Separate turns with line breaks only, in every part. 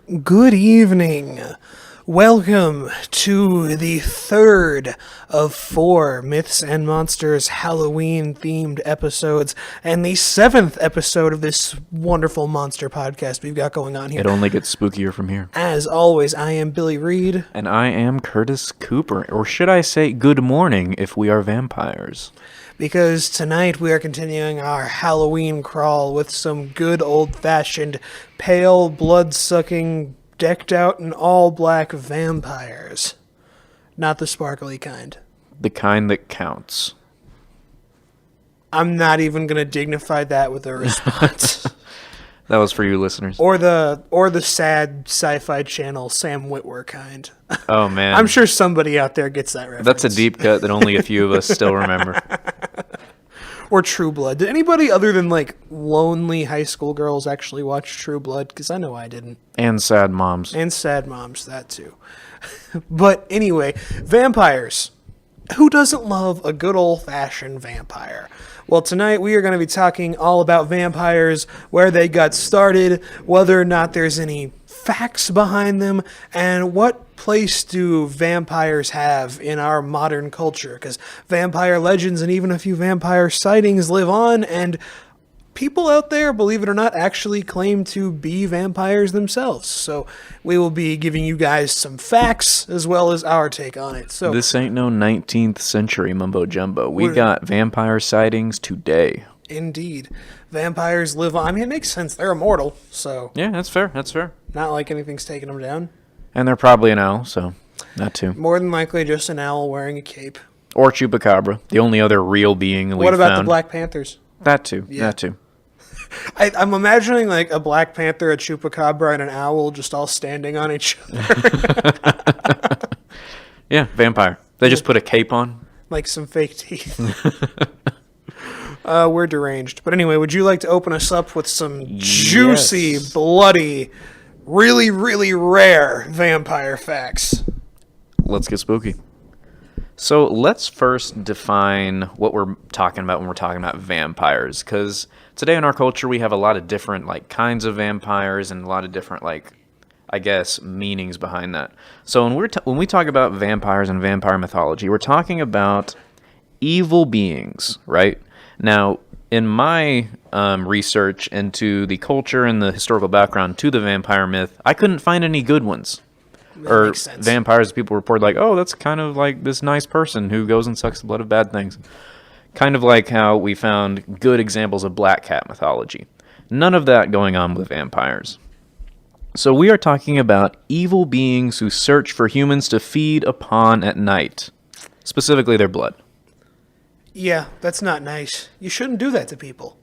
Good evening. Welcome to the third of 4 Myths and Monsters Halloween-themed episodes, and the 7th episode of this wonderful monster podcast we've got going on here.
It only gets spookier from here.
As always, I am Billy Reed.
And I am Curtis Cooper. Or should I say good morning if we are vampires?
Because tonight we are continuing our Halloween crawl with some good old-fashioned, pale, blood-sucking, decked out in all-black vampires. Not the sparkly kind.
The kind that counts.
I'm not even going to dignify that with a response.
That was for you listeners.
Or the sad sci-fi channel Sam Witwer kind.
Oh, man.
I'm sure somebody out there gets that reference.
That's a deep cut that only a few of us still remember.
Or True Blood. Did anybody other than, lonely high school girls actually watch True Blood? Because I know I didn't.
And sad moms.
And sad moms, that too. But anyway, vampires. Who doesn't love a good old-fashioned vampire? Well, tonight we are going to be talking all about vampires, where they got started, whether or not there's any facts behind them, and what place do vampires have in our modern culture? Because vampire legends and even a few vampire sightings live on, and people out there, believe it or not, actually claim to be vampires themselves. So we will be giving you guys some facts as well as our take on it. So
This ain't no 19th century mumbo jumbo. We got vampire sightings today.
indeed, vampires live on. I mean, it makes sense. They're immortal, so
Yeah, that's fair. That's fair.
not like anything's taking them down.
And they're probably an owl, so not too.
More than likely just an owl wearing a cape.
Or Chupacabra, the only other real being we've
What about the
found.
Black Panthers?
That too.
Yeah.
That too.
I'm imagining a Black Panther, a Chupacabra, and an owl just all standing on each other.
Yeah, vampire. They just put a cape on.
Like some fake teeth. We're deranged. But anyway, would you like to open us up with some juicy,
Yes.
bloody, really, really rare vampire facts?
Let's get spooky. So let's first define what we're talking about when we're talking about vampires, because today in our culture we have a lot of different kinds of vampires and a lot of different meanings behind that. So when we talk about vampires and vampire mythology, we're talking about evil beings, right? Now, in my research into the culture and the historical background to the vampire myth, I couldn't find any good ones. Or
makes sense.
vampires, people report that's kind of like this nice person who goes and sucks the blood of bad things. Kind of like how we found good examples of black cat mythology. None of that going on with vampires. So we are talking about evil beings who search for humans to feed upon at night. Specifically their blood.
Yeah, that's not nice. You shouldn't do that to people.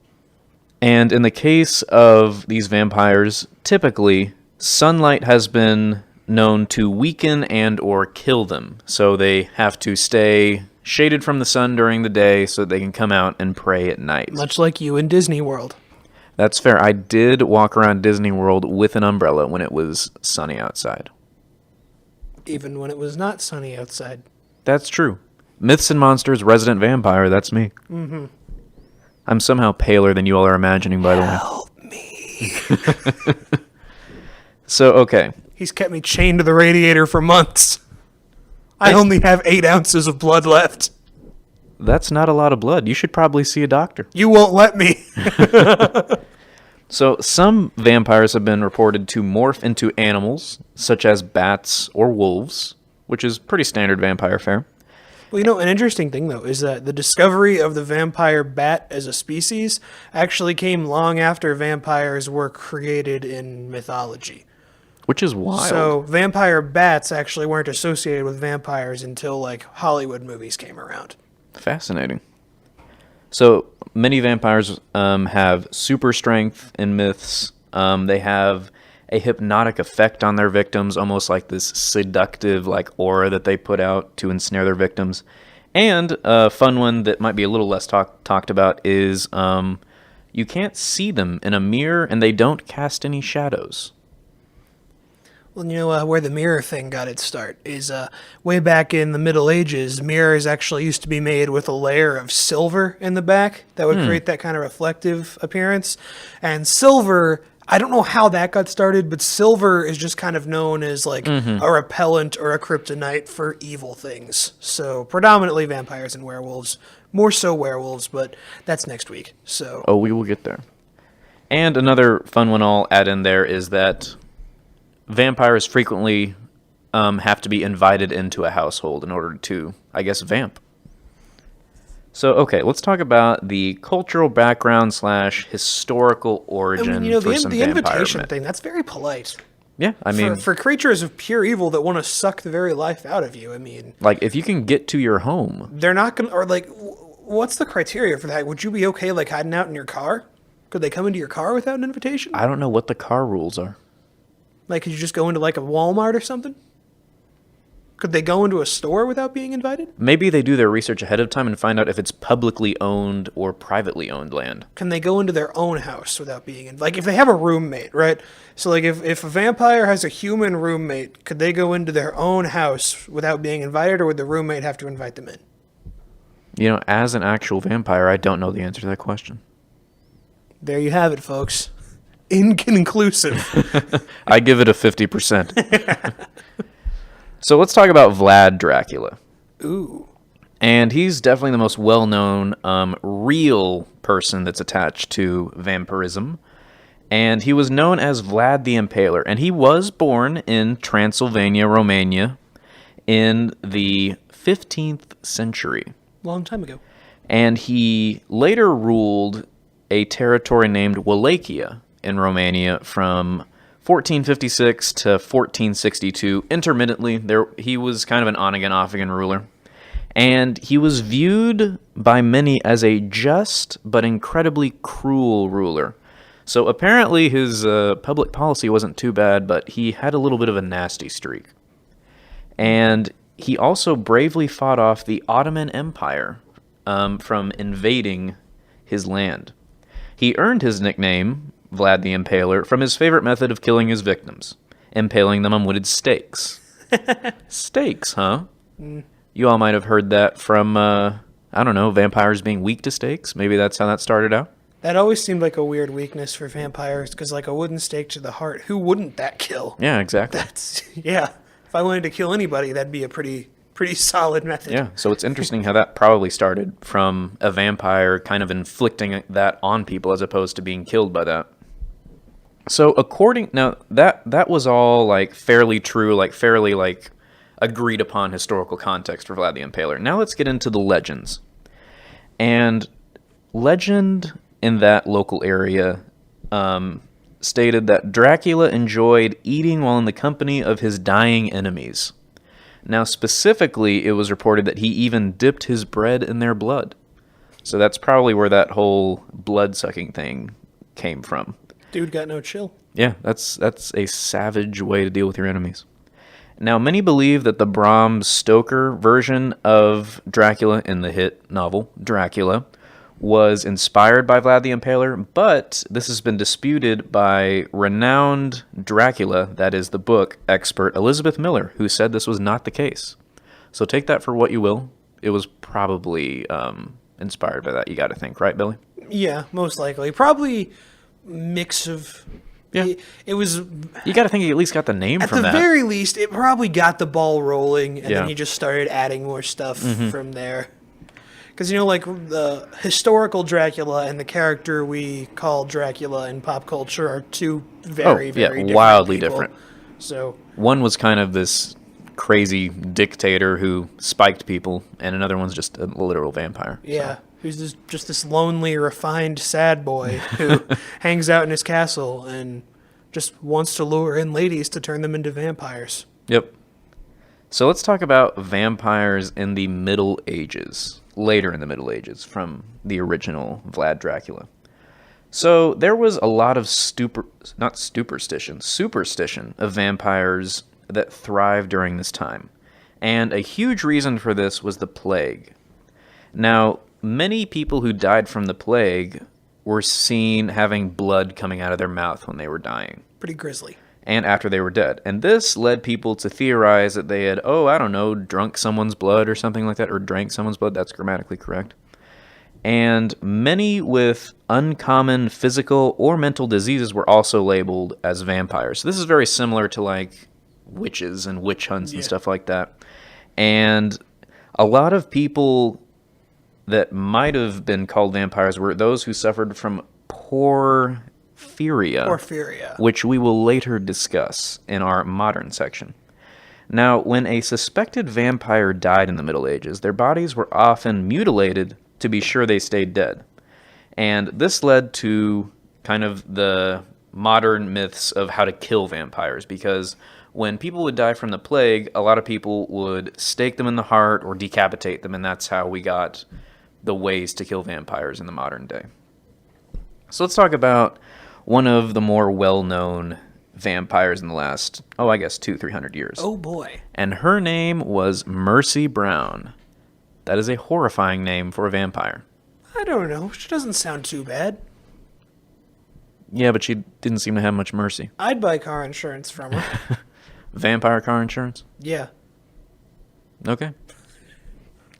And in the case of these vampires, typically, sunlight has been known to weaken and or kill them. So they have to stay shaded from the sun during the day so that they can come out and prey at night.
Much like you in Disney World.
That's fair. I did walk around Disney World with an umbrella when it was sunny outside.
Even when it was not sunny outside.
That's true. Myths and Monsters resident vampire, that's me. Mm-hmm. I'm somehow paler than you all are imagining, by the way.
Help me.
So, okay.
He's kept me chained to the radiator for months. I only have 8 ounces of blood left.
That's not a lot of blood. You should probably see a doctor.
You won't let me.
So, some vampires have been reported to morph into animals, such as bats or wolves, which is pretty standard vampire fare.
Well, an interesting thing, though, is that the discovery of the vampire bat as a species actually came long after vampires were created in mythology.
Which is wild.
So, vampire bats actually weren't associated with vampires until, Hollywood movies came around.
Fascinating. So, many vampires have super strength in myths. They have a hypnotic effect on their victims, almost like this seductive aura that they put out to ensnare their victims. And a fun one that might be a little less talked about is you can't see them in a mirror and they don't cast any shadows.
Well, where the mirror thing got its start is way back in the Middle Ages, mirrors actually used to be made with a layer of silver in the back that would create that kind of reflective appearance. And silver I don't know how that got started, but silver is just kind of known as like a repellent or a kryptonite for evil things. So predominantly vampires and werewolves, more so werewolves, but that's next week. So
Oh, we will get there. And another fun one I'll add in there is that vampires frequently have to be invited into a household in order to, I guess, vamp. So, okay, let's talk about the cultural background / historical
I
origin
mean,
for some
the
vampire
invitation
myth.
thing, that's very polite.
Yeah, I mean,
For creatures of pure evil that want to suck the very life out of you, I mean,
like, if you can get to your home,
they're not going to, or like, what's the criteria for that? Would you be okay, like, hiding out in your car? Could they come into your car without an invitation?
I don't know what the car rules are.
Like, could you just go into, like, a Walmart or something? Could they go into a store without being invited?
Maybe they do their research ahead of time and find out if it's publicly owned or privately owned land.
Can they go into their own house without being in? Like, if they have a roommate, right? So, like, if a vampire has a human roommate, could they go into their own house without being invited, or would the roommate have to invite them in?
You know, as an actual vampire, I don't know the answer to that question.
There you have it, folks. Inconclusive.
I give it a 50%. So let's talk about Vlad Dracula.
Ooh.
And he's definitely the most well-known real person that's attached to vampirism. And he was known as Vlad the Impaler. And he was born in Transylvania, Romania in the 15th century.
Long time ago.
And he later ruled a territory named Wallachia in Romania from 1456 to 1462, intermittently. He was kind of an on-again, off-again ruler. And he was viewed by many as a just but incredibly cruel ruler. So apparently his public policy wasn't too bad, but he had a little bit of a nasty streak. And he also bravely fought off the Ottoman Empire from invading his land. He earned his nickname, Vlad the Impaler, from his favorite method of killing his victims, impaling them on wooded stakes. Stakes, huh? You all might have heard that from, I don't know, vampires being weak to stakes. Maybe that's how that started out.
That always seemed like a weird weakness for vampires, because, like, a wooden stake to the heart, who wouldn't that kill?
Yeah, exactly.
Yeah. If I wanted to kill anybody, that'd be a pretty solid method.
Yeah, so it's interesting how that probably started from a vampire kind of inflicting that on people as opposed to being killed by that. So now that was all like fairly true, like fairly like agreed upon historical context for Vlad the Impaler. Now let's get into the legends. And legend in that local area stated that Dracula enjoyed eating while in the company of his dying enemies. Now specifically, it was reported that he even dipped his bread in their blood. So that's probably where that whole blood-sucking thing came from.
Dude got no chill.
Yeah, that's a savage way to deal with your enemies. Now, many believe that the Bram Stoker version of Dracula in the hit novel Dracula was inspired by Vlad the Impaler, but this has been disputed by renowned Dracula, that is the book expert Elizabeth Miller, who said this was not the case. So take that for what you will. It was probably inspired by that, you got to think, right, Billy?
Yeah, most likely. Probably mix of...
Yeah.
It was...
You got to think he at least got the name
At
from
the
that.
very least, it probably got the ball rolling, and
Yeah.
then he just started adding more stuff from there. Because, like, the historical Dracula and the character we call Dracula in pop culture are two very different
wildly
people.
different.
So,
One was kind of this crazy dictator who spiked people, and another one's just a literal vampire.
yeah. Who's just this lonely, refined, sad boy who hangs out in his castle and just wants to lure in ladies to turn them into vampires.
Yep. So let's talk about vampires in the Middle Ages, later in the Middle Ages, from the original Vlad Dracula. So there was a lot of superstition of vampires that thrived during this time. And a huge reason for this was the plague. Now, many people who died from the plague were seen having blood coming out of their mouth when they were dying,
Pretty grisly.
and after they were dead. And this led people to theorize that they had, drunk someone's blood or something like that, or drank someone's blood. That's grammatically correct. And many with uncommon physical or mental diseases were also labeled as vampires. So this is very similar to like witches and witch hunts and stuff like that. And a lot of people that might have been called vampires were those who suffered from porphyria, which we will later discuss in our modern section. Now, when a suspected vampire died in the Middle Ages, their bodies were often mutilated to be sure they stayed dead. And this led to kind of the modern myths of how to kill vampires, because when people would die from the plague, a lot of people would stake them in the heart or decapitate them, and that's how we got the ways to kill vampires in the modern day. So let's talk about one of the more well-known vampires in the last, 200-300 years.
Oh boy.
And her name was Mercy Brown. That is a horrifying name for a vampire.
I don't know. She doesn't sound too bad.
Yeah, but she didn't seem to have much mercy.
I'd buy car insurance from her.
Vampire car insurance?
Yeah.
Okay.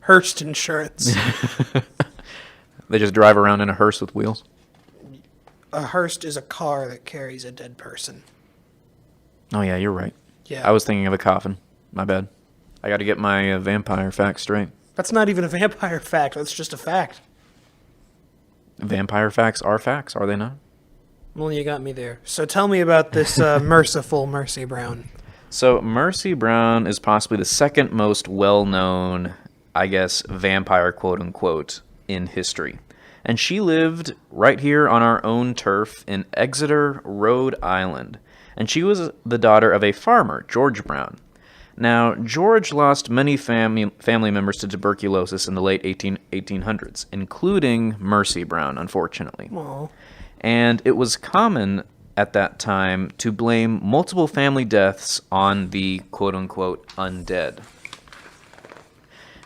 Hearst insurance.
They just drive around in a hearse with wheels?
A hearse is a car that carries a dead person.
Oh, yeah, you're right.
Yeah.
I was thinking of a coffin. My bad. I got to get my vampire facts straight.
That's not even a vampire fact. That's just a fact.
Vampire facts are facts, are they not?
Well, you got me there. So tell me about this merciful Mercy Brown.
So Mercy Brown is possibly the second most well-known, vampire, quote-unquote, in history. And she lived right here on our own turf in Exeter, Rhode Island. And she was the daughter of a farmer, George Brown. Now, George lost many family members to tuberculosis in the late 1800s, including Mercy Brown, unfortunately.
Aww.
And it was common at that time to blame multiple family deaths on the quote-unquote undead.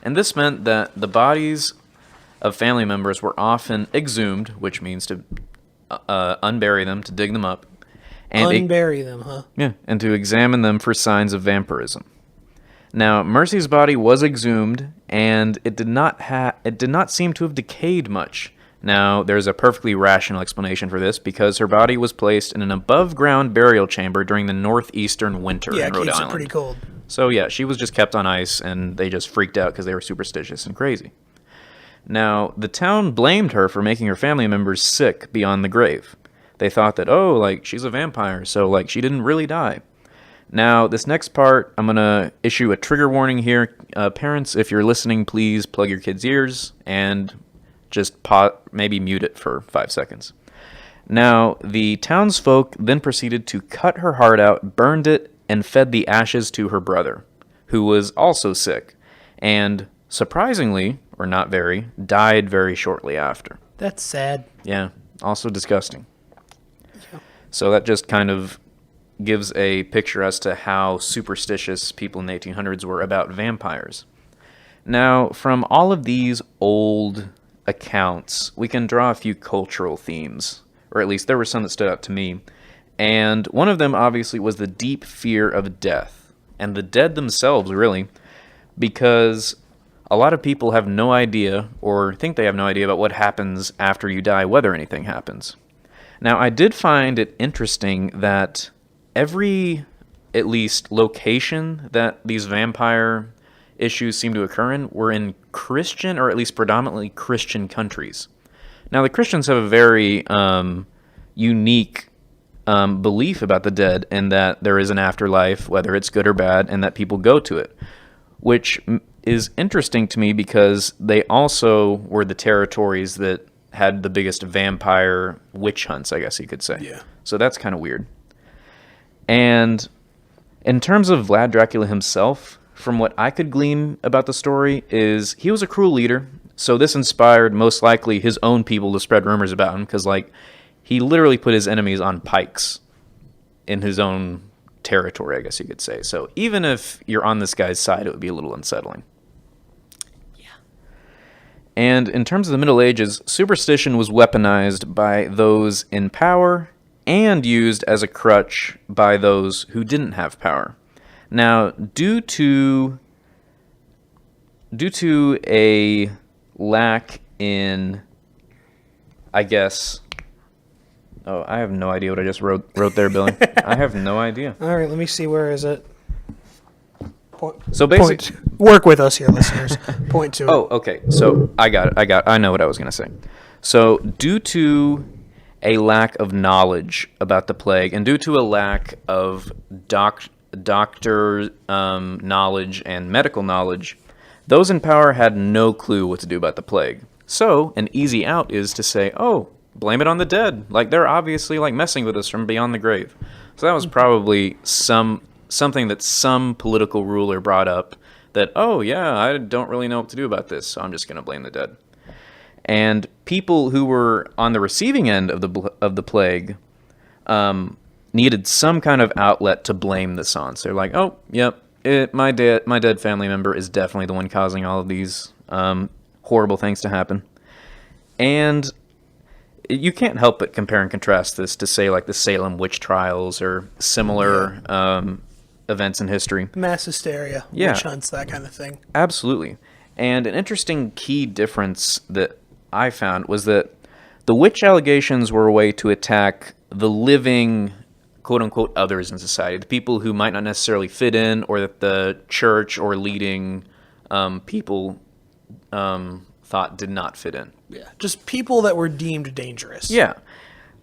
And this meant that the bodies of family members were often exhumed, which means to unbury them, to dig them up. And
unbury them, huh?
Yeah, and to examine them for signs of vampirism. Now, Mercy's body was exhumed, and it did not seem to have decayed much. Now, there's a perfectly rational explanation for this, because her body was placed in an above-ground burial chamber during the northeastern winter in Rhode Island.
Yeah, it keeps it pretty cold.
So yeah, she was just kept on ice, and they just freaked out because they were superstitious and crazy. Now, the town blamed her for making her family members sick beyond the grave. They thought that, she's a vampire, so, she didn't really die. Now, this next part, I'm going to issue a trigger warning here. Parents, if you're listening, please plug your kids' ears and just maybe mute it for 5 seconds. Now, the townsfolk then proceeded to cut her heart out, burned it, and fed the ashes to her brother, who was also sick, and surprisingly, or not very, died very shortly after.
That's sad.
Yeah, also disgusting. Yeah. So that just kind of gives a picture as to how superstitious people in the 1800s were about vampires. Now, from all of these old accounts, we can draw a few cultural themes, or at least there were some that stood out to me. And one of them, obviously, was the deep fear of death, and the dead themselves, really, because a lot of people have no idea, or think they have no idea about what happens after you die, whether anything happens. Now, I did find it interesting that every, at least, location that these vampire issues seem to occur in were in Christian, or at least predominantly Christian countries. Now, the Christians have a very unique belief about the dead, and that there is an afterlife, whether it's good or bad, and that people go to it, which is interesting to me because they also were the territories that had the biggest vampire witch hunts, I guess you could say.
Yeah.
So that's kind of weird. And in terms of Vlad Dracula himself, from what I could glean about the story, is he was a cruel leader, so this inspired most likely his own people to spread rumors about him, because he literally put his enemies on pikes in his own territory, I guess you could say. So even if you're on this guy's side, it would be a little unsettling. Yeah. And in terms of the Middle Ages, superstition was weaponized by those in power and used as a crutch by those who didn't have power. Now, due to a lack in, I guess. Oh, I have no idea what I just wrote there, Billy. I have no idea.
All right, let me see. Where is it?
So basically,
Work with us here, listeners. Point to it.
oh, okay. So I got it. I know what I was going to say. So due to a lack of knowledge about the plague, and due to a lack of doctor knowledge and medical knowledge, those in power had no clue what to do about the plague. So an easy out is to say, "Oh, blame it on the dead. Like they're obviously like messing with us from beyond the grave." So that was probably something that some political ruler brought up. That, oh yeah, I don't really know what to do about this, so I'm just going to blame the dead. And people who were on the receiving end of the plague needed some kind of outlet to blame this on. So they're like, oh, yep, my dead family member is definitely the one causing all of these horrible things to happen. And you can't help but compare and contrast this to, say, like the Salem witch trials or similar events in history.
Mass hysteria,
Yeah.
witch hunts, that kind of thing.
Absolutely. And an interesting key difference that I found was that the witch allegations were a way to attack the living, quote-unquote, others in society, the people who might not necessarily fit in, or that the church or leading people thought did not fit in.
Yeah, just people that were deemed dangerous.
Yeah.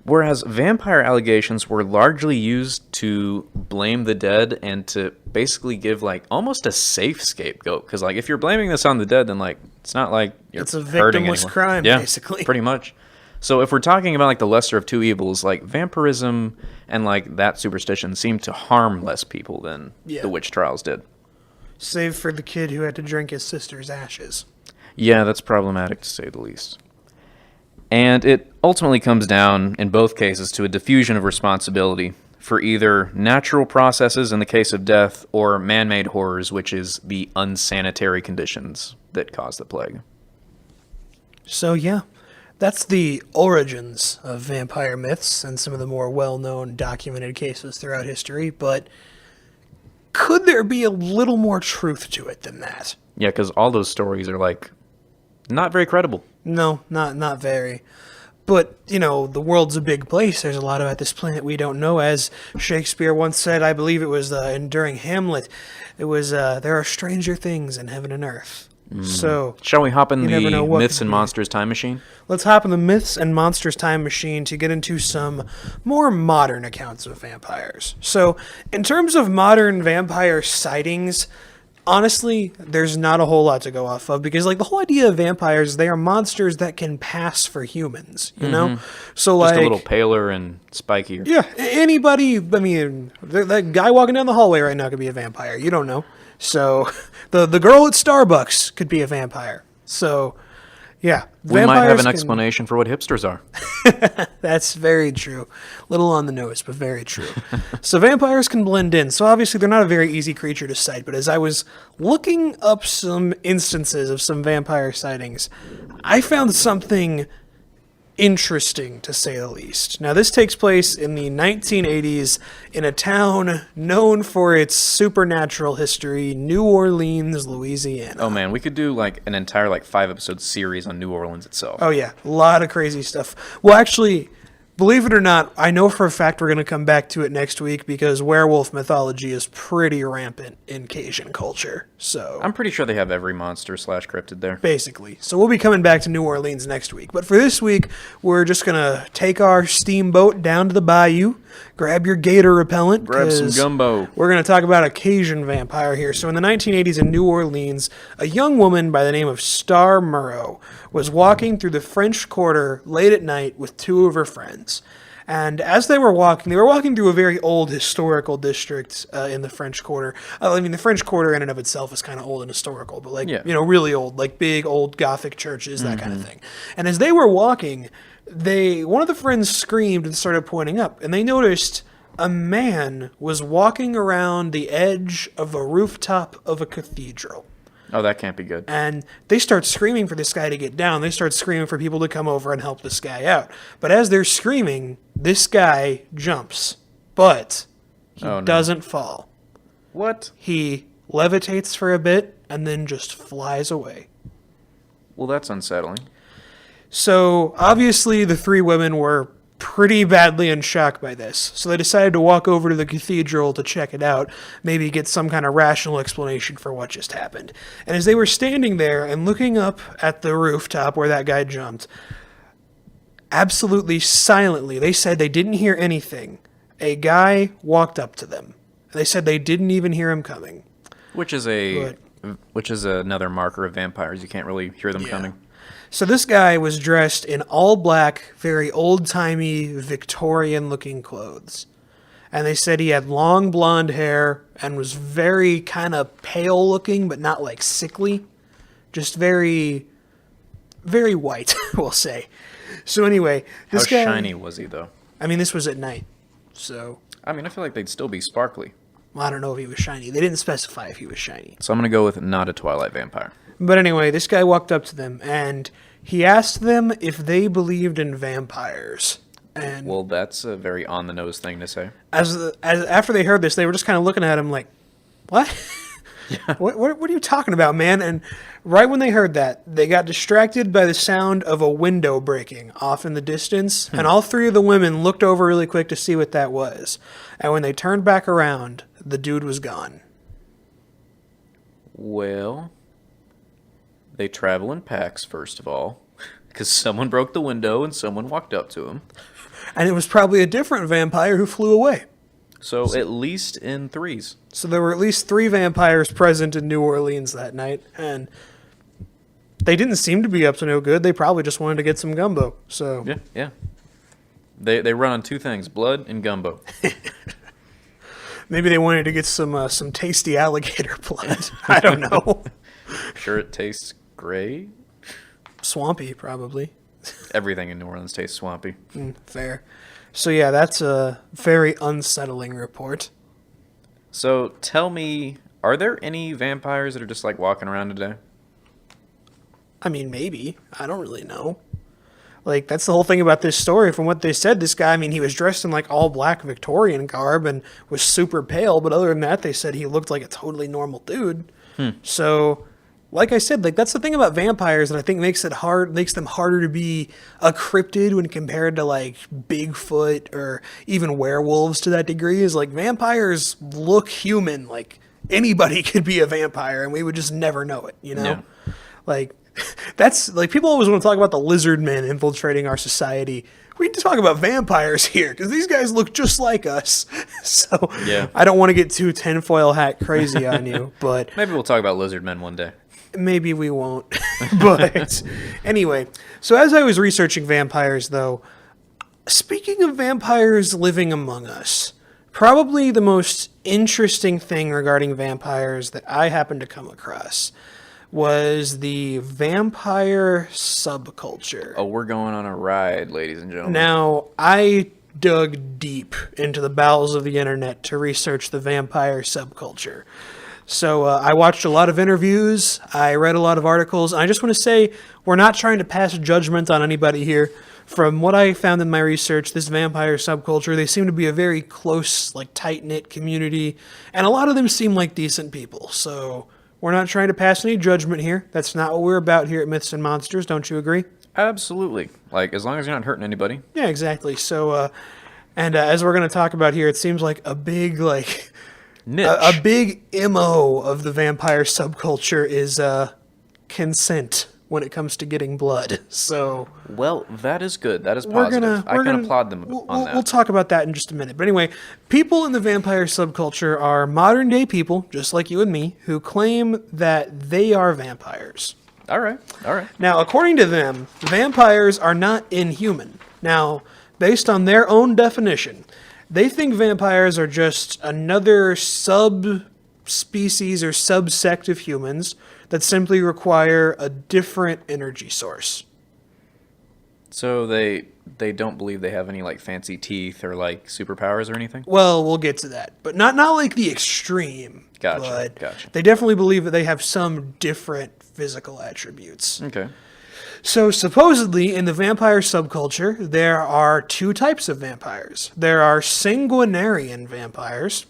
Whereas vampire allegations were largely used to blame the dead and to basically give, like, almost a safe scapegoat. Because, like, if you're blaming this on the dead, then, like, it's not like you're
It's a
hurting
victimless
anyone.
crime,
Yeah,
basically.
pretty much. So if we're talking about, like, the lesser of two evils, like, vampirism and, like, that superstition seem to harm less people than
Yeah.
the witch trials did.
Save for the kid who had to drink his sister's ashes.
Yeah, that's problematic, to say the least. And it ultimately comes down, in both cases, to a diffusion of responsibility for either natural processes in the case of death or man-made horrors, which is the unsanitary conditions that cause the plague.
So yeah, that's the origins of vampire myths and some of the more well-known documented cases throughout history, but could there be a little more truth to it than that?
Yeah, because all those stories are, like, not very credible.
No, not very. But, you know, the world's a big place. There's a lot about this planet we don't know. As Shakespeare once said, I believe it was during Hamlet, it was, there are stranger things in heaven and earth. So,
Shall we hop in
You never know
the
what
Myths
could
and
be.
Monsters time machine?
let's hop in the Myths and Monsters time machine to get into some more modern accounts of vampires. So, in terms of modern vampire sightings, honestly, there's not a whole lot to go off of because, like, the whole idea of vampires, they are monsters that can pass for humans, you know? So,
Just
like,
a little paler and spikier.
yeah, anybody, I mean, that guy walking down the hallway right now could be a vampire. You don't know. So, the girl at Starbucks could be a vampire. So, yeah.
We might have
vampires
an
can-
explanation for what hipsters are.
That's very true. Little on the nose, but very true. So vampires can blend in. So obviously they're not a very easy creature to sight, but as I was looking up some instances of some vampire sightings, I found something interesting, to say the least. Now, this takes place in the 1980s in a town known for its supernatural history, New Orleans, Louisiana.
Oh man, we could do like an entire like 5-episode series on New Orleans itself.
Oh yeah, a lot of crazy stuff. Well, actually, believe it or not, I know for a fact we're going to come back to it next week because werewolf mythology is pretty rampant in Cajun culture. So,
I'm pretty sure they have every monster / cryptid there.
basically. So we'll be coming back to New Orleans next week. But for this week, we're just going to take our steamboat down to the bayou, grab your gator repellent.
Grab some
'cause
gumbo.
We're going to talk about a Cajun vampire here. So in the 1980s in New Orleans, a young woman by the name of Star Murrow was walking through the French Quarter late at night with two of her friends. And as they were walking through a very old historical district in the French Quarter. I mean, the French Quarter in and of itself is kind of old and historical, but like,
Yeah.
you know, really old, like big old Gothic churches, that kind of thing. And as they were walking, one of the friends screamed and started pointing up, and they noticed a man was walking around the edge of a rooftop of a cathedral.
Oh, that can't be good.
And they start screaming for this guy to get down. They start screaming for people to come over and help this guy out. But as they're screaming, this guy jumps. But he
Oh, no.
doesn't fall.
What?
He levitates for a bit and then just flies away.
Well, that's unsettling.
So obviously the three women were pretty badly in shock by this. So they decided to walk over to the cathedral to check it out, maybe get some kind of rational explanation for what just happened. And as they were standing there and looking up at the rooftop where that guy jumped, absolutely silently, they said they didn't hear anything. A guy walked up to them. They said they didn't even hear him coming.
Which is another marker of vampires. You can't really hear them coming.
So this guy was dressed in all black, very old-timey, Victorian-looking clothes. And they said he had long blonde hair and was very kind of pale-looking, but not like sickly. Just very, very white, we'll say. So anyway, this
How
guy...
shiny was he, though?
I mean, this was at night, so...
I mean, I feel like they'd still be sparkly.
Well, I don't know if he was shiny. They didn't specify if he was shiny.
So I'm going to go with not a Twilight vampire.
But anyway, this guy walked up to them, and he asked them if they believed in vampires. And
Well, that's a very on-the-nose thing to say.
as after they heard this, they were just kind of looking at him like, "What? What are you talking about, man?" And right when they heard that, they got distracted by the sound of a window breaking off in the distance, and all three of the women looked over really quick to see what that was. And when they turned back around, the dude was gone.
Well, they travel in packs, first of all, because someone broke the window and someone walked up to him.
And it was probably a different vampire who flew away.
So at least in threes.
So there were at least 3 vampires present in New Orleans that night, and they didn't seem to be up to no good. They probably just wanted to get some gumbo. So
Yeah. They run on 2 things, blood and gumbo.
maybe they wanted to get some tasty alligator blood. I don't know.
Sure it tastes great?
Swampy, probably.
Everything in New Orleans tastes swampy.
Fair. So yeah, that's a very unsettling report.
So tell me, are there any vampires that are just like walking around today?
I mean, maybe. I don't really know. Like, that's the whole thing about this story. From what they said, this guy, I mean, he was dressed in, like, all black Victorian garb and was super pale. But other than that, they said he looked like a totally normal dude. So, like I said, like, that's the thing about vampires that I think makes them harder to be a cryptid when compared to, like, Bigfoot or even werewolves to that degree. Is, like, vampires look human. Like, anybody could be a vampire, and we would just never know it, you know?
Yeah.
Like, that's like people always want to talk about the lizard men infiltrating our society. We need to talk about vampires here because these guys look just like us. So
Yeah.
I don't want to get too tinfoil hat crazy on you, but
Maybe we'll talk about lizard men one day.
maybe we won't. But anyway, so as I was researching vampires, though, speaking of vampires living among us, probably the most interesting thing regarding vampires that I happened to come across was the vampire subculture.
Oh, we're going on a ride, ladies and gentlemen.
Now, I dug deep into the bowels of the internet to research the vampire subculture. So I watched a lot of interviews, I read a lot of articles, and I just want to say we're not trying to pass judgment on anybody here. From what I found in my research, this vampire subculture, they seem to be a very close, like tight-knit community, and a lot of them seem like decent people. So we're not trying to pass any judgment here. That's not what we're about here at Myths and Monsters. Don't you agree?
Absolutely. Like, as long as you're not hurting anybody.
Yeah, exactly. So, as we're going to talk about here, it seems like a big, like,
Niche.
a big MO of the vampire subculture is consent when it comes to getting blood. So
Well, that is good. That is
we're
positive.
gonna
I can applaud them on that.
We'll talk about that in just a minute. But anyway, people in the vampire subculture are modern day people, just like you and me, who claim that they are vampires.
All right.
Now, according to them, vampires are not inhuman. Now, based on their own definition, they think vampires are just another subspecies or subsect of humans that simply require a different energy source.
So they don't believe they have any like fancy teeth or like superpowers or anything?
Well, we'll get to that, but not like the extreme.
Gotcha.
But they definitely believe that they have some different physical attributes.
Okay.
So supposedly in the vampire subculture, there are 2 types of vampires. There are sanguinarian vampires,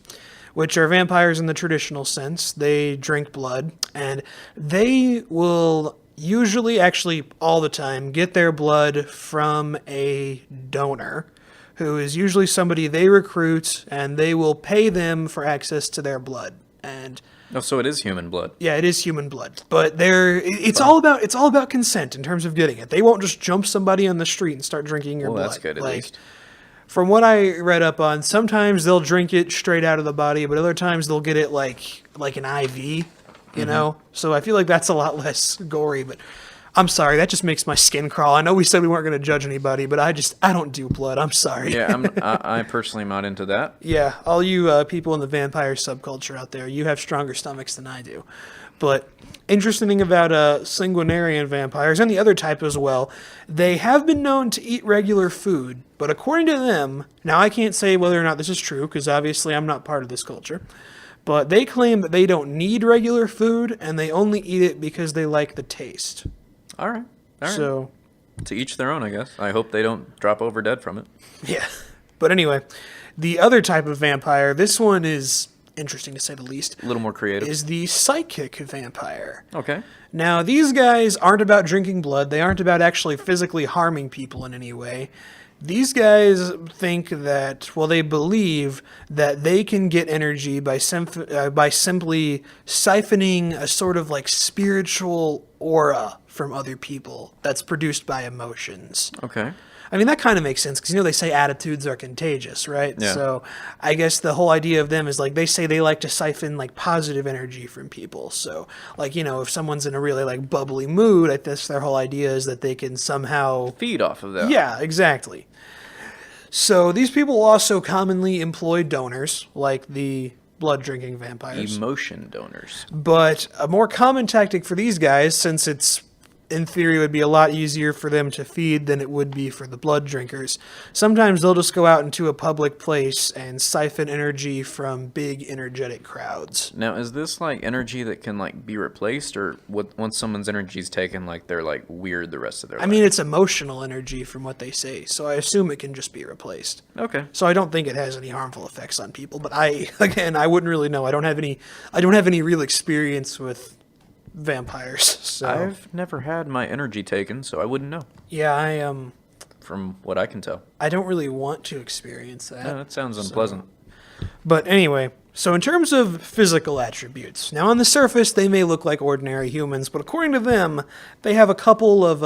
which are vampires in the traditional sense. They drink blood, and they will usually, actually all the time, get their blood from a donor who is usually somebody they recruit, and they will pay them for access to their blood. And
Oh, so it is human blood.
yeah, it is human blood, but it's all about consent in terms of getting it. They won't just jump somebody on the street and start drinking your
Well,
blood.
that's good at least.
From what I read up on, sometimes they'll drink it straight out of the body, but other times they'll get it like an IV, you know? So I feel like that's a lot less gory, but I'm sorry, that just makes my skin crawl. I know we said we weren't going to judge anybody, but I don't do blood. I'm sorry.
Yeah, I personally am not into that.
Yeah, all you people in the vampire subculture out there, you have stronger stomachs than I do. But interesting thing about sanguinarian vampires, and the other type as well, they have been known to eat regular food. But according to them, now I can't say whether or not this is true, because obviously I'm not part of this culture, but they claim that they don't need regular food, and they only eat it because they like the taste.
All right.
So,
To each their own, I guess. I hope they don't drop over dead from it.
yeah. But anyway, the other type of vampire, this one is interesting to say the least,
A little more creative.
is the psychic vampire.
Okay.
Now, these guys aren't about drinking blood. They aren't about actually physically harming people in any way. These guys think that, well, they believe that they can get energy by simply siphoning a sort of like spiritual aura from other people that's produced by emotions.
Okay.
I mean, that kind of makes sense because, they say attitudes are contagious, right?
Yeah.
So I guess the whole idea of them is like they say they like to siphon like positive energy from people. So like, if someone's in a really like bubbly mood, I guess their whole idea is that they can somehow.
Feed off of that.
Yeah, exactly. So these people also commonly employ donors, like the blood drinking vampires.
Emotion donors.
But a more common tactic for these guys, since it's in theory would be a lot easier for them to feed than it would be for the blood drinkers. Sometimes they'll just go out into a public place and siphon energy from big energetic crowds.
Now, is this like energy that can like be replaced, or once someone's energy is taken, like they're like weird the rest of their life?
I mean, it's emotional energy from what they say, so I assume it can just be replaced.
Okay.
So I don't think it has any harmful effects on people, but I wouldn't really know. I don't have any real experience with vampires. So
I've never had my energy taken, so I wouldn't know.
yeah,
From what I can tell.
I don't really want to experience that.
Yeah, that sounds unpleasant.
But anyway, so in terms of physical attributes, now on the surface they may look like ordinary humans, but according to them, they have a couple of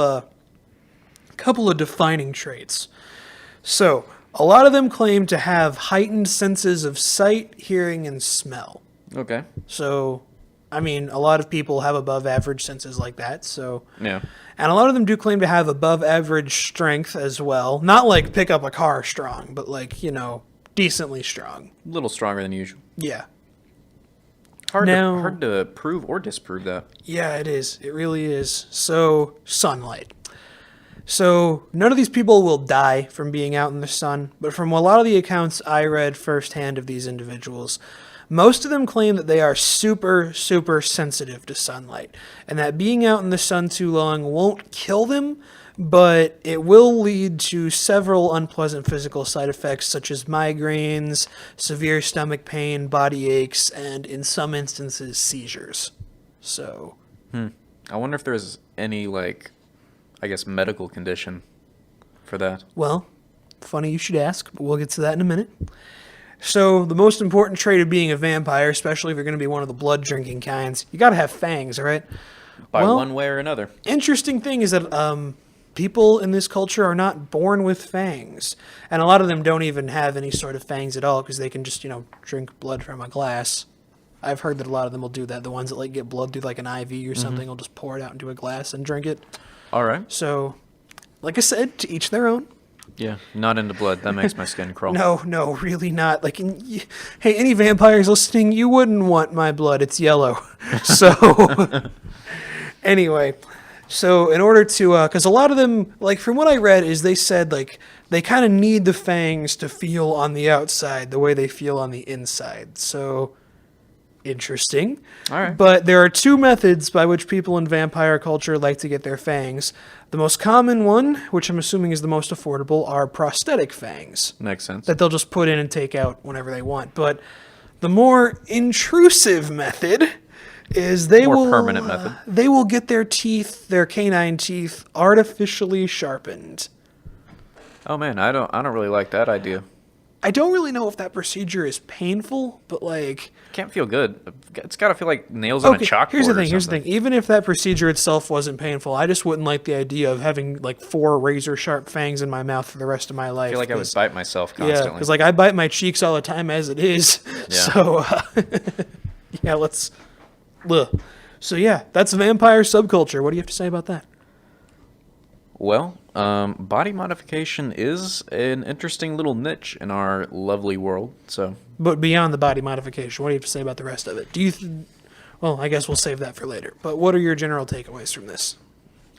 defining traits. So a lot of them claim to have heightened senses of sight, hearing, and smell.
Okay.
So, I mean, a lot of people have above average senses like that. So,
Yeah.
and a lot of them do claim to have above average strength as well. Not like pick up a car strong, but like, decently strong.
A little stronger than usual.
Yeah.
Hard
Now-
to prove or disprove that.
Yeah, it is. It really is. So, sunlight. So, none of these people will die from being out in the sun, but from a lot of the accounts I read firsthand of these individuals, most of them claim that they are super, super sensitive to sunlight, and that being out in the sun too long won't kill them, but it will lead to several unpleasant physical side effects such as migraines, severe stomach pain, body aches, and in some instances, seizures. So,
I wonder if there's any medical condition for that.
well, funny you should ask, but we'll get to that in a minute. So, the most important trait of being a vampire, especially if you're going to be one of the blood drinking kinds, you got to have fangs, all right?
By
Well-
one way or another.
Interesting thing is that people in this culture are not born with fangs, and a lot of them don't even have any sort of fangs at all because they can just drink blood from a glass. I've heard that a lot of them will do that. The ones that get blood through like an IV or something will just pour it out into a glass and drink it.
All right.
So, like I said, to each their own.
Yeah. Not into blood. That makes my skin crawl.
No, really not. Like, hey, any vampires listening, you wouldn't want my blood. It's yellow. So, anyway, so in order to, because a lot of them, like from what I read, is they said like they kind of need the fangs to feel on the outside the way they feel on the inside. So, interesting.
All right.
But there are two methods by which people in vampire culture like to get their fangs. The most common one, which I'm assuming is the most affordable, are prosthetic fangs
Makes sense.
that they'll just put in and take out whenever they want. But the more intrusive method is they
More
will
permanent method.
They will get their teeth, their canine teeth, artificially sharpened.
Oh man, I don't really like that idea.
I don't really know if that procedure is painful, but like,
Can't feel good. It's got to feel like nails on a chalkboard.
here's the
or
thing. Here's the
something.
thing. Even if that procedure itself wasn't painful, I just wouldn't like the idea of having like 4 razor sharp fangs in my mouth for the rest of my life.
I feel like I would
'cause-
bite myself
Yeah,
constantly.
because like I bite my cheeks all the time as it is.
Yeah.
So yeah, let's. Ugh. So yeah, that's vampire subculture. What do you have to say about that?
Well, body modification is an interesting little niche in our lovely world. So,
But beyond the body modification, what do you have to say about the rest of it? Do you? Well, I guess we'll save that for later. But what are your general takeaways from this?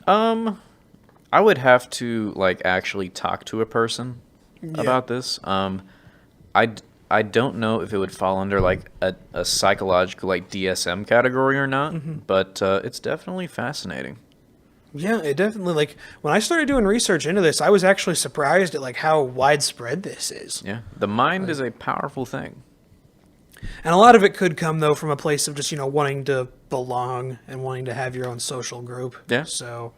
I would have to like actually talk to a person about this. I don't know if it would fall under like a psychological like DSM category or not, but it's definitely fascinating.
Yeah, it definitely like when I started doing research into this, I was actually surprised at like how widespread this is.
Yeah, the mind is a powerful thing.
And a lot of it could come though from a place of just, wanting to belong and wanting to have your own social group.
Yeah.
So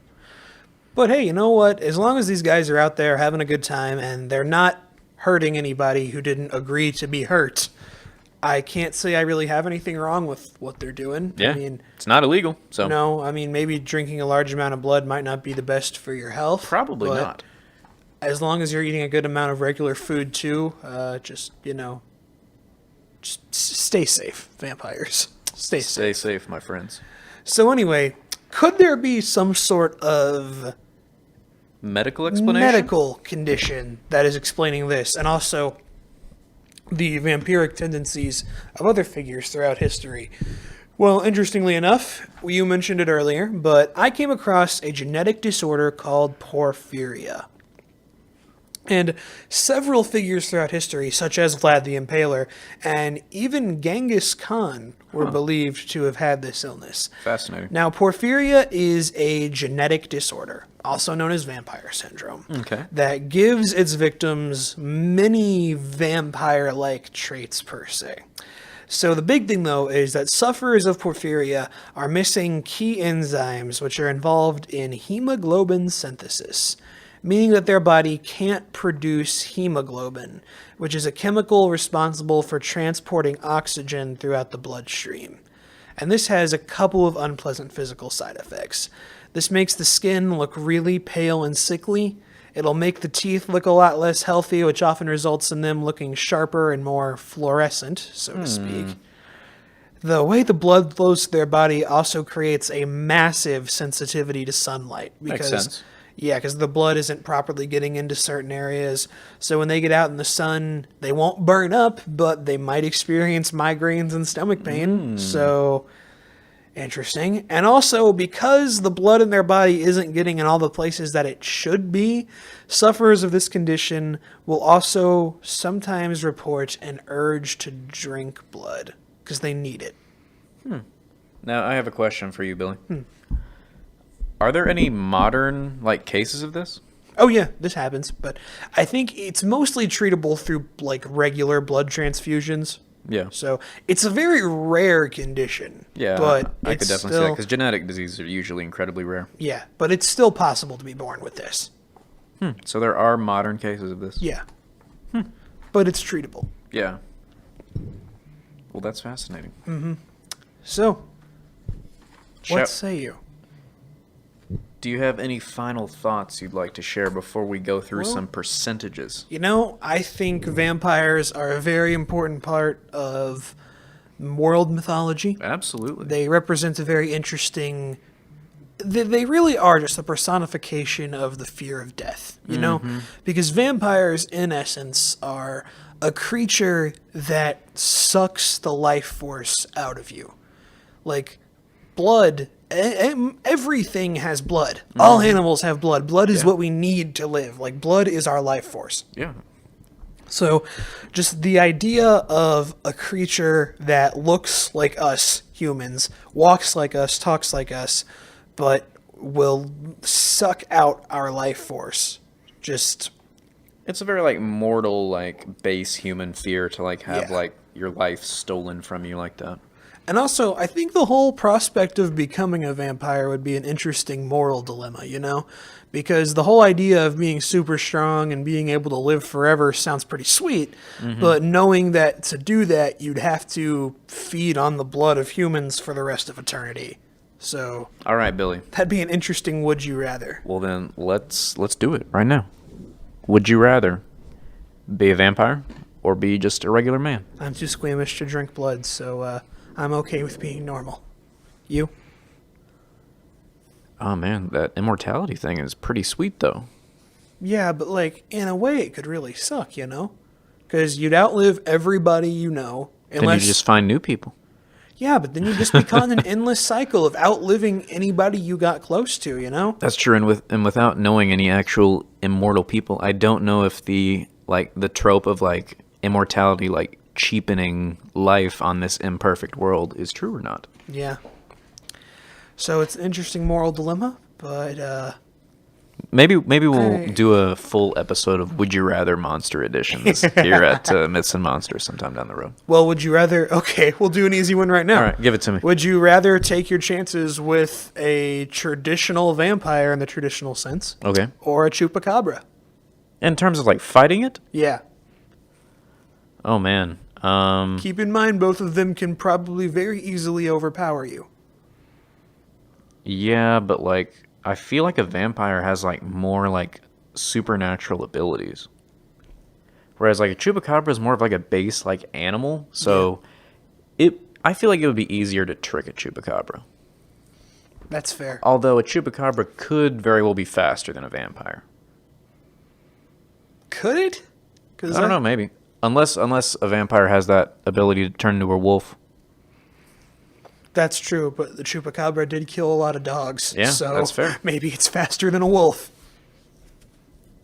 but hey, you know what? As long as these guys are out there having a good time and they're not hurting anybody who didn't agree to be hurt, I can't say I really have anything wrong with what they're doing.
Yeah,
I mean,
it's not illegal, so
no, I mean maybe drinking a large amount of blood might not be the best for your health.
probably
but
not.
As long as you're eating a good amount of regular food too, just stay safe, vampires. Stay safe.
Stay safe, my friends.
So anyway, could there be some sort of
Medical explanation?
medical condition that is explaining this, and also the vampiric tendencies of other figures throughout history? Well, interestingly enough, you mentioned it earlier, but I came across a genetic disorder called porphyria. And several figures throughout history, such as Vlad the Impaler and even Genghis Khan, were believed to have had this illness.
Fascinating.
Now, porphyria is a genetic disorder, also known as vampire syndrome,
Okay.
that gives its victims many vampire-like traits per se. So the big thing, though, is that sufferers of porphyria are missing key enzymes which are involved in hemoglobin synthesis, meaning that their body can't produce hemoglobin, which is a chemical responsible for transporting oxygen throughout the bloodstream. And this has a couple of unpleasant physical side effects. This makes the skin look really pale and sickly. It'll make the teeth look a lot less healthy, which often results in them looking sharper and more fluorescent, so to speak. The way the blood flows to their body also creates a massive sensitivity to sunlight.
Makes sense.
Yeah, because the blood isn't properly getting into certain areas. So when they get out in the sun, they won't burn up, but they might experience migraines and stomach pain. So, interesting. And also, because the blood in their body isn't getting in all the places that it should be, sufferers of this condition will also sometimes report an urge to drink blood because they need it.
Now, I have a question for you, Billy. Are there any modern like cases of this?
Oh yeah, this happens, but I think it's mostly treatable through like regular blood transfusions.
Yeah.
So it's a very rare condition.
Yeah,
but
I could
it's
definitely see that
still,
because genetic diseases are usually incredibly rare.
yeah, but it's still possible to be born with this.
So there are modern cases of this.
Yeah, but it's treatable.
Yeah. Well, that's fascinating.
So,
Shall-
what say you?
Do you have any final thoughts you'd like to share before we go through
Well-
some percentages?
I think vampires are a very important part of world mythology.
Absolutely.
They represent a very interesting. They really are just a personification of the fear of death, Because vampires, in essence, are a creature that sucks the life force out of you. Like, blood. Everything has blood. All animals have blood. Blood is what we need to live. Like, blood is our life force.
Yeah.
So, just the idea of a creature that looks like us humans, walks like us, talks like us, but will suck out our life force. Just,
It's a very like mortal, like base human fear to like have
Yeah.
like your life stolen from you like that.
And also, I think the whole prospect of becoming a vampire would be an interesting moral dilemma, you know? Because the whole idea of being super strong and being able to live forever sounds pretty sweet, but knowing that to do that, you'd have to feed on the blood of humans for the rest of eternity. So,
All right, Billy.
that'd be an interesting would you rather.
Well, then let's do it right now. Would you rather be a vampire or be just a regular man?
I'm too squeamish to drink blood, so I'm okay with being normal. You?
Oh man, that immortality thing is pretty sweet though.
Yeah, but like, in a way, it could really suck, you know? Because you'd outlive everybody you know.
Then you just find new people.
Yeah, but then you just become an endless cycle of outliving anybody you got close to, you know?
That's true, and without knowing any actual immortal people, I don't know if the trope of like immortality like cheapening life on this imperfect world is true or not.
Yeah. So it's an interesting moral dilemma, but
Maybe we'll
I-
do a full episode of Would You Rather Monster Editions here at Myths and Monsters sometime down the road.
well, would you rather? Okay, we'll do an easy one right now.
All right, give it to me.
Would you rather take your chances with a traditional vampire in the traditional sense,
Okay.
or a chupacabra?
In terms of like fighting it?
Yeah.
Oh man.
Keep in mind, both of them can probably very easily overpower you.
Yeah, but like I feel like a vampire has like more like supernatural abilities. Whereas like a chupacabra is more of like a base like animal, so I feel like it would be easier to trick a chupacabra.
That's fair.
Although a chupacabra could very well be faster than a vampire.
Could it? Cause
I don't know, maybe. Unless a vampire has that ability to turn into a wolf.
That's true, but the chupacabra did kill a lot of dogs.
Yeah,
so
that's fair.
Maybe it's faster than a wolf.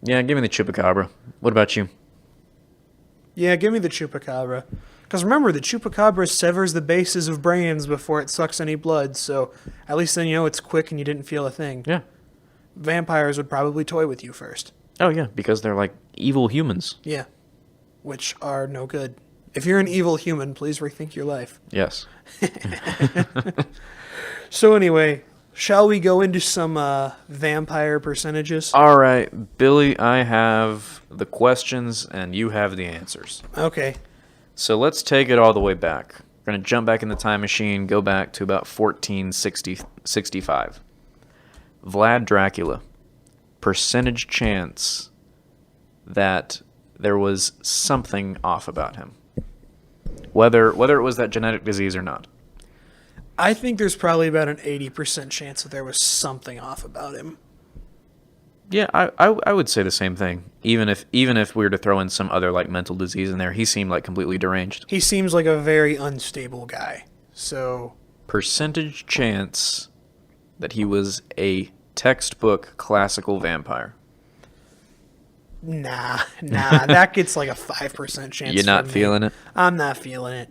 Yeah, give me the chupacabra. What about you?
Yeah, give me the chupacabra. Because remember, the chupacabra severs the bases of brains before it sucks any blood, so at least then you know it's quick and you didn't feel a thing.
Yeah.
Vampires would probably toy with you first.
Oh yeah, because they're like evil humans.
Yeah. Which are no good. If you're an evil human, please rethink your life.
Yes.
So anyway, shall we go into some vampire percentages?
All right, Billy, I have the questions and you have the answers.
Okay.
So let's take it all the way back. We're going to jump back in the time machine, go back to about 1465. Vlad Dracula. Percentage chance that there was something off about him. Whether it was that genetic disease or not.
I think there's probably about an 80% chance that there was something off about him.
Yeah, I would say the same thing. Even if we were to throw in some other like mental disease in there, he seemed like completely deranged.
He seems like a very unstable guy. So,
Percentage chance that he was a textbook classical vampire.
nah, that gets like a 5% chance.
You're not
from me.
feeling it?
I'm not feeling it.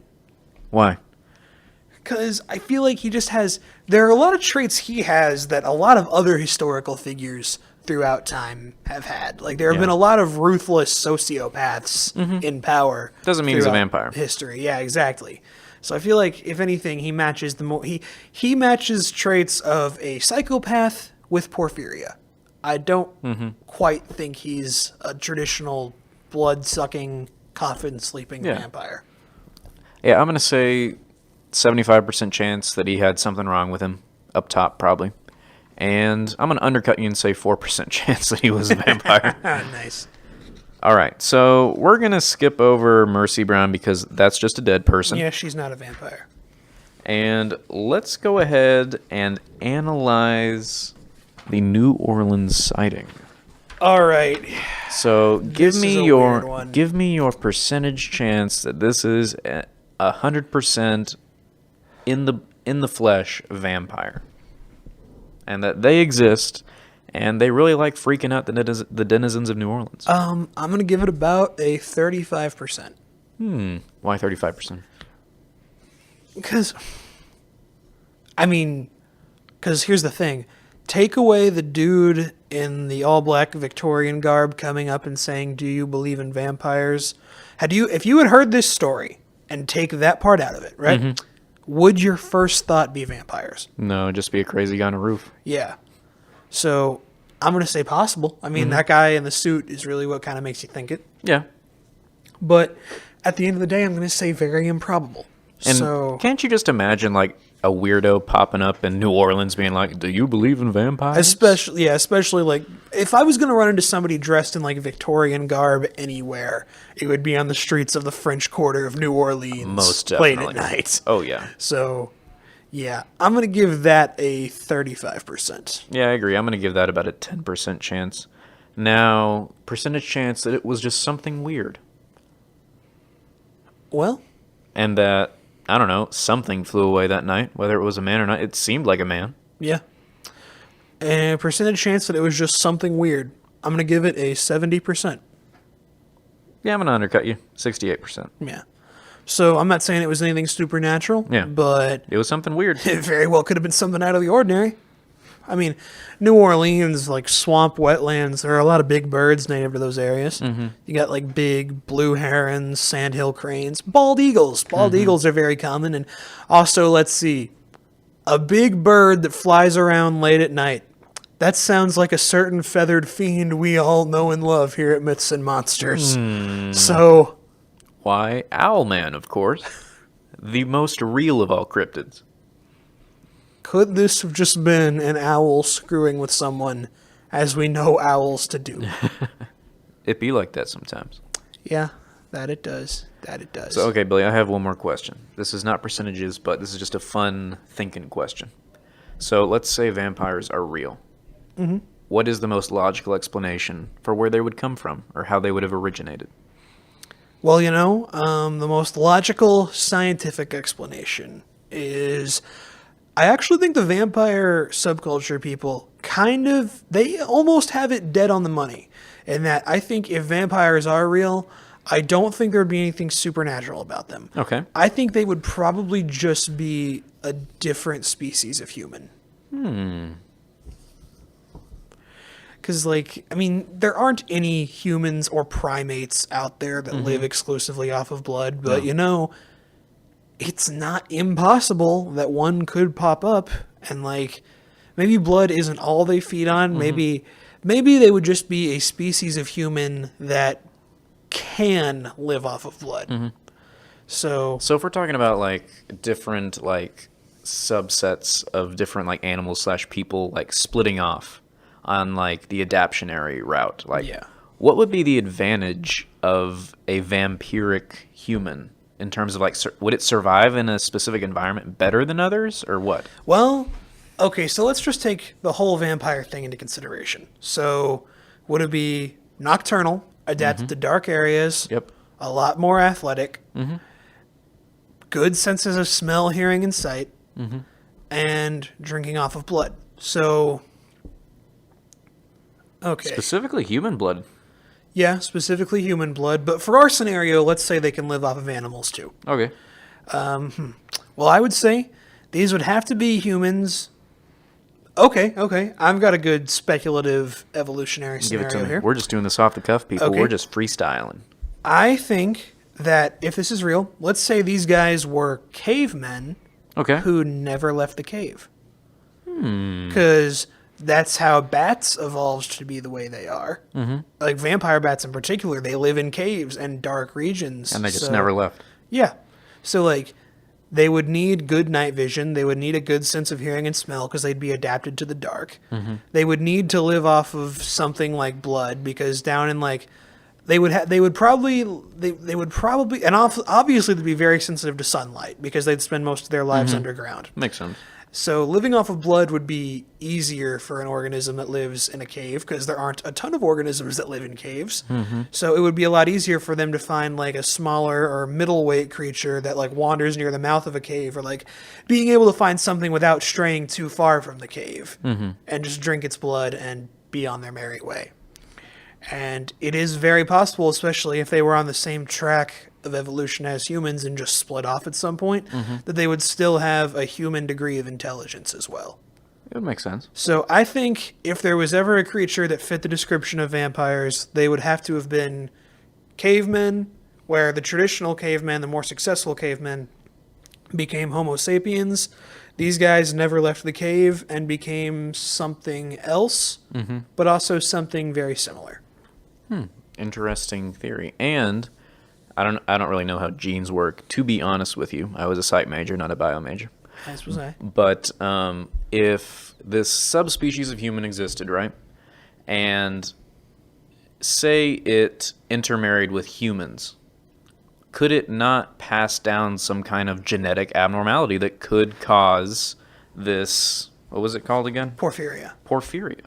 Why?
Because I feel like he just has. There are a lot of traits he has that a lot of other historical figures throughout time have had. Like, there have
Yeah.
been a lot of ruthless sociopaths in power.
Doesn't mean he's a
throughout
vampire.
History, yeah, exactly. So I feel like, if anything, he matches he matches traits of a psychopath with porphyria. I don't quite think he's a traditional blood-sucking, coffin-sleeping
Yeah.
vampire.
Yeah, I'm gonna say 75% chance that he had something wrong with him up top, probably. And I'm gonna undercut you and say 4% chance that he was a vampire.
Nice.
All right, so we're gonna skip over Mercy Brown because that's just a dead person.
Yeah, she's not a vampire.
And let's go ahead and analyze the New Orleans sighting.
All right.
So
This is a weird one.
give me your percentage chance that this is 100% in the flesh vampire, and that they exist, and they really like freaking out the denizens of New Orleans.
I'm gonna give it about a 35%.
Why 35%?
Because here's the thing: take away the dude in the all-black Victorian garb coming up and saying, "Do you believe in vampires?" If you had heard this story and take that part out of it, right? would your first thought be vampires?
No, just be a crazy guy on a roof.
Yeah. So I'm going to say possible. I mean, that guy in the suit is really what kind of makes you think it.
Yeah.
But at the end of the day, I'm going to say very improbable.
And
So
can't you just imagine like a weirdo popping up in New Orleans being like, "Do you believe in vampires?"
especially like if I was going to run into somebody dressed in like Victorian garb anywhere, it would be on the streets of the French Quarter of New Orleans,
Most
late
definitely.
at night.
Oh yeah.
So, yeah, I'm going to give that a 35%.
Yeah, I agree. I'm going to give that about a 10% chance. Now, percentage chance that it was just something weird.
Well,
And that, I don't know, something flew away that night, whether it was a man or not. It seemed like a man.
yeah. And percentage chance that it was just something weird. I'm going to give it a 70%.
Yeah, I'm going to undercut you. 68%.
Yeah. So I'm not saying it was anything supernatural,
Yeah.
but
It was something weird.
it very well could have been something out of the ordinary. I mean, New Orleans, like swamp wetlands, there are a lot of big birds native to those areas. You got like big blue herons, sandhill cranes, bald eagles. Bald eagles are very common. And also, let's see, a big bird that flies around late at night. That sounds like a certain feathered fiend we all know and love here at Myths and Monsters. So,
Why, Owlman, of course. The most real of all cryptids.
could this have just been an owl screwing with someone, as we know owls to do?
It be like that sometimes.
Yeah, that it does. That it does.
So, okay, Billy, I have one more question. This is not percentages, but this is just a fun thinking question. So, let's say vampires are real. Mm-hmm. What is the most logical explanation for where they would come from or how they would have originated?
Well, the most logical scientific explanation is I actually think the vampire subculture people they almost have it dead on the money. In that I think if vampires are real, I don't think there would be anything supernatural about them.
Okay.
I think they would probably just be a different species of human. Because, there aren't any humans or primates out there that live exclusively off of blood, but, it's not impossible that one could pop up and, maybe blood isn't all they feed on. Maybe they would just be a species of human that can live off of blood. So,
So if we're talking about different subsets of different animals slash people splitting off on the adaptionary route,
Yeah.
what would be the advantage of a vampiric human in terms of would it survive in a specific environment better than others or what?
well, okay, so let's just take the whole vampire thing into consideration. So, would it be nocturnal, adapted to dark areas,
Yep.
a lot more athletic, good senses of smell, hearing, and sight, and drinking off of blood? So, okay.
Specifically human blood.
Yeah, specifically human blood, but for our scenario, let's say they can live off of animals too.
Okay.
Well, I would say these would have to be humans. Okay. I've got a good speculative evolutionary
Give it to
scenario
me.
here.
We're just doing this off the cuff, people.
Okay.
We're just freestyling.
I think that if this is real, let's say these guys were cavemen
Okay.
who never left the cave. Because that's how bats evolved to be the way they are. Like vampire bats in particular, they live in caves and dark regions.
And they just
so-
never left.
Yeah. So, they would need good night vision. They would need a good sense of hearing and smell because they'd be adapted to the dark. They would need to live off of something like blood because down in they would probably and obviously they'd be very sensitive to sunlight because they'd spend most of their lives underground.
Makes sense.
So living off of blood would be easier for an organism that lives in a cave because there aren't a ton of organisms that live in caves. So it would be a lot easier for them to find a smaller or middleweight creature that wanders near the mouth of a cave, or being able to find something without straying too far from the cave and just drink its blood and be on their merry way. And it is very possible, especially if they were on the same track of evolution as humans and just split off at some point, that they would still have a human degree of intelligence as well.
It would make sense.
So I think if there was ever a creature that fit the description of vampires, they would have to have been cavemen, where the traditional cavemen, the more successful cavemen, became Homo sapiens. These guys never left the cave and became something else, but also something very similar.
Interesting theory. And I don't really know how genes work. To be honest with you, I was a psych major, not a bio major.
As was I.
But if this subspecies of human existed, right, and say it intermarried with humans, could it not pass down some kind of genetic abnormality that could cause this, what was it called again?
Porphyria.
Porphyria.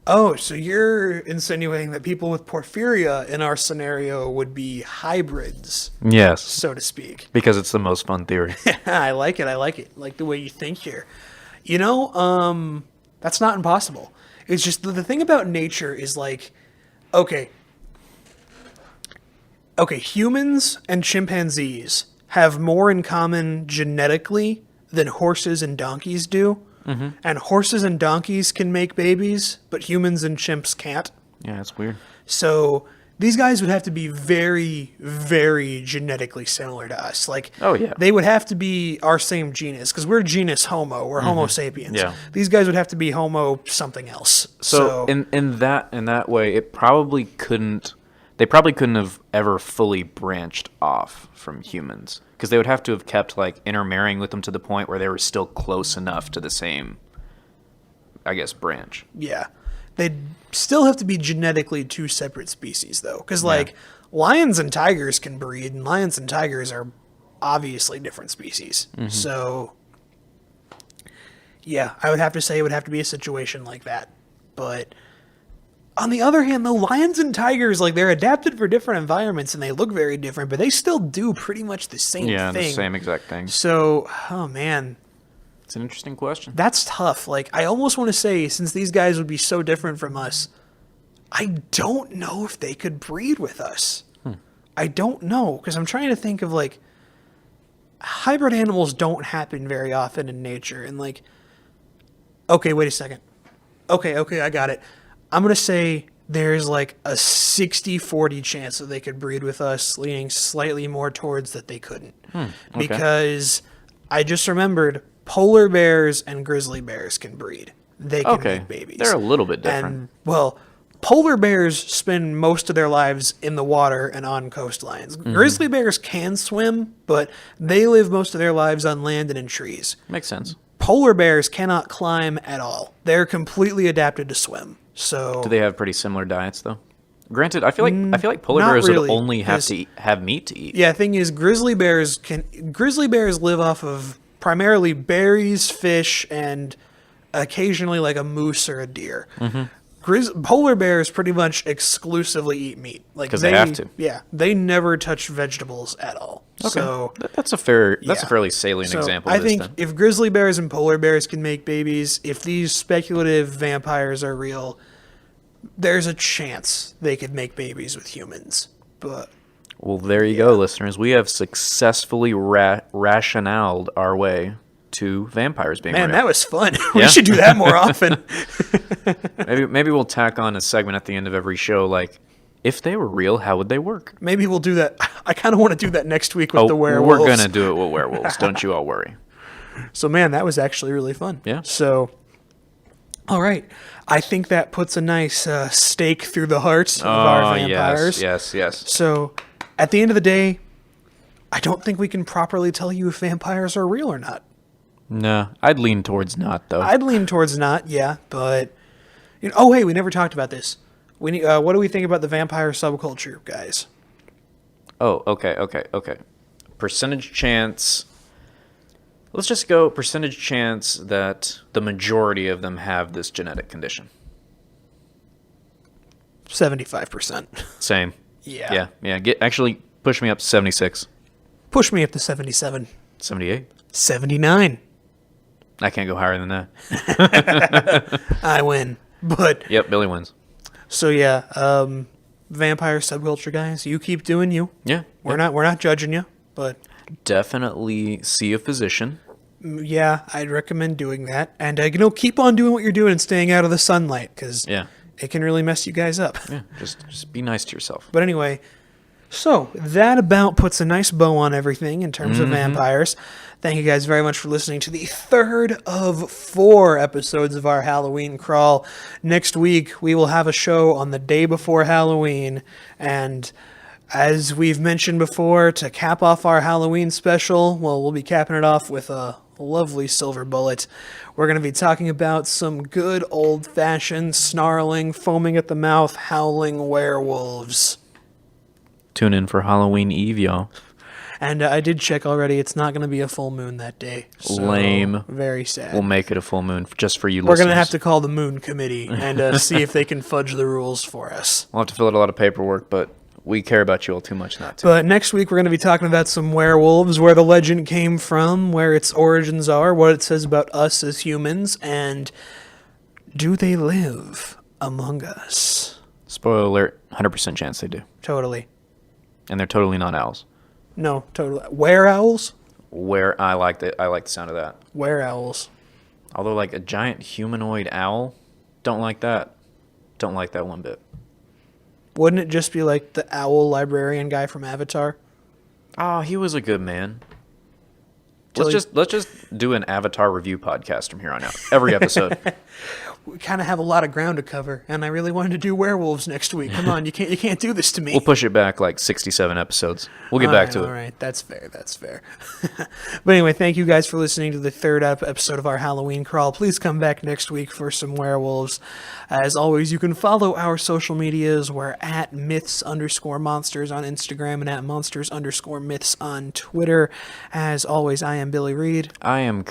Oh, so you're insinuating that people with porphyria in our scenario would be hybrids,
Yes,
so to speak.
because it's the most fun theory.
I like it. I like it. Like the way you think here. That's not impossible. It's just the thing about nature is like, okay, humans and chimpanzees have more in common genetically than horses and donkeys do. And horses and donkeys can make babies, but humans and chimps can't.
Yeah, it's weird.
So these guys would have to be very, very genetically similar to us. Like,
Oh, yeah.
they would have to be our same genus because we're genus Homo. We're Homo sapiens.
Yeah.
These guys would have to be Homo something else.
So in that way, it probably couldn't. They probably couldn't have ever fully branched off from humans because they would have to have kept like intermarrying with them to the point where they were still close enough to the same, I guess, branch.
yeah, they'd still have to be genetically two separate species though, because like lions and tigers can breed, and lions and tigers are obviously different species. So yeah, I would have to say it would have to be a situation like that, but. On the other hand, though, lions and tigers, like, they're adapted for different environments and they look very different, but they still do pretty much the same
Yeah,
thing.
the same exact thing.
So, oh man,
It's an interesting question.
that's tough. Like, I almost want to say, since these guys would be so different from us, I don't know if they could breed with us. I don't know, because I'm trying to think of, like, hybrid animals don't happen very often in nature. And, like, okay, wait a second. Okay, I got it. I'm going to say there's like a 60-40 chance that they could breed with us, leaning slightly more towards that they couldn't. Because I just remembered polar bears and grizzly bears can breed. They can
Okay,
make babies.
they're a little bit different.
And, well, polar bears spend most of their lives in the water and on coastlines. Grizzly bears can swim, but they live most of their lives on land and in trees.
Makes sense.
Polar bears cannot climb at all. They're completely adapted to swim. So
Do they have pretty similar diets though? Granted, I feel like polar
not
bears
really,
would only have
'cause-
to have meat to eat.
yeah, thing is grizzly bears live off of primarily berries, fish, and occasionally like a moose or a deer. Polar bears pretty much exclusively eat meat. Like
'Cause they have to.
Yeah, they never touch vegetables at all. So
That's a fairly
yeah.
salient
So
example
I
of this
think
then.
if grizzly bears and polar bears can make babies, if these speculative vampires are real, there's a chance they could make babies with humans. But
Well, there you go, listeners. We have successfully rationaled our way to vampires being
man,
real.
that was fun. We
Yeah.
should do that more often.
Maybe we'll tack on a segment at the end of every show, like, if they were real, how would they work?
Maybe we'll do that. I kind of want to do that next week with the werewolves.
we're gonna do it with werewolves. Don't you all worry.
So man, that was actually really fun.
Yeah.
So, all right, I think that puts a nice stake through the heart of our vampires.
yes.
So, at the end of the day, I don't think we can properly tell you if vampires are real or not.
No, I'd lean towards not though.
I'd lean towards not, yeah, but oh hey, we never talked about this. We need, what do we think about the vampire subculture, guys?
Oh, okay. Percentage chance. Let's just go percentage chance that the majority of them have this genetic condition.
75%.
Same.
Yeah.
Yeah. Actually, push me up to 76.
Push me up to 77.
78.
79.
I can't go higher than that.
I win. But
Yep, Billy wins.
so yeah, vampire subculture guys, you keep doing you.
Yeah.
We're not judging you, but
Definitely see a physician.
yeah, I'd recommend doing that. And keep on doing what you're doing and staying out of the sunlight cuz
Yeah.
it can really mess you guys up.
Yeah. Just be nice to yourself.
But anyway, So that about puts a nice bow on everything in terms of vampires. Thank you guys very much for listening to the third of 4 episodes of our Halloween crawl. Next week, we will have a show on the day before Halloween. And as we've mentioned before, to cap off our Halloween special, well, we'll be capping it off with a lovely silver bullet. We're going to be talking about some good old-fashioned, snarling, foaming at the mouth, howling werewolves.
Tune in for Halloween Eve, y'all.
And I did check already. It's not going to be a full moon that day. So
Lame.
Very sad.
We'll make it a full moon just for you
We're
listeners.
going to have to call the moon committee and see if they can fudge the rules for us.
We'll have to fill out a lot of paperwork, but we care about you all too much not to.
But next week we're going to be talking about some werewolves, where the legend came from, where its origins are, what it says about us as humans, and do they live among us?
Spoiler alert, 100% chance they do.
Totally.
And they're totally not owls.
No, totally. Were-owls?
Where I like the sound of that.
Were-owls.
Although like a giant humanoid owl, don't like that. Don't like that one bit.
Wouldn't it just be like the owl librarian guy from Avatar?
Oh, he was a good man.
Till
Let's just do an Avatar review podcast from here on out. Every episode.
We kind of have a lot of ground to cover, and I really wanted to do werewolves next week. Come on, you can't do this to me.
We'll push it back like 67 episodes. We'll get back to it.
All right, that's fair. But anyway, thank you guys for listening to the third episode of our Halloween crawl. Please come back next week for some werewolves. As always, you can follow our social medias. We're at myths_monsters on Instagram and at monsters_myths on Twitter. As always, I am Billy Reed.
I am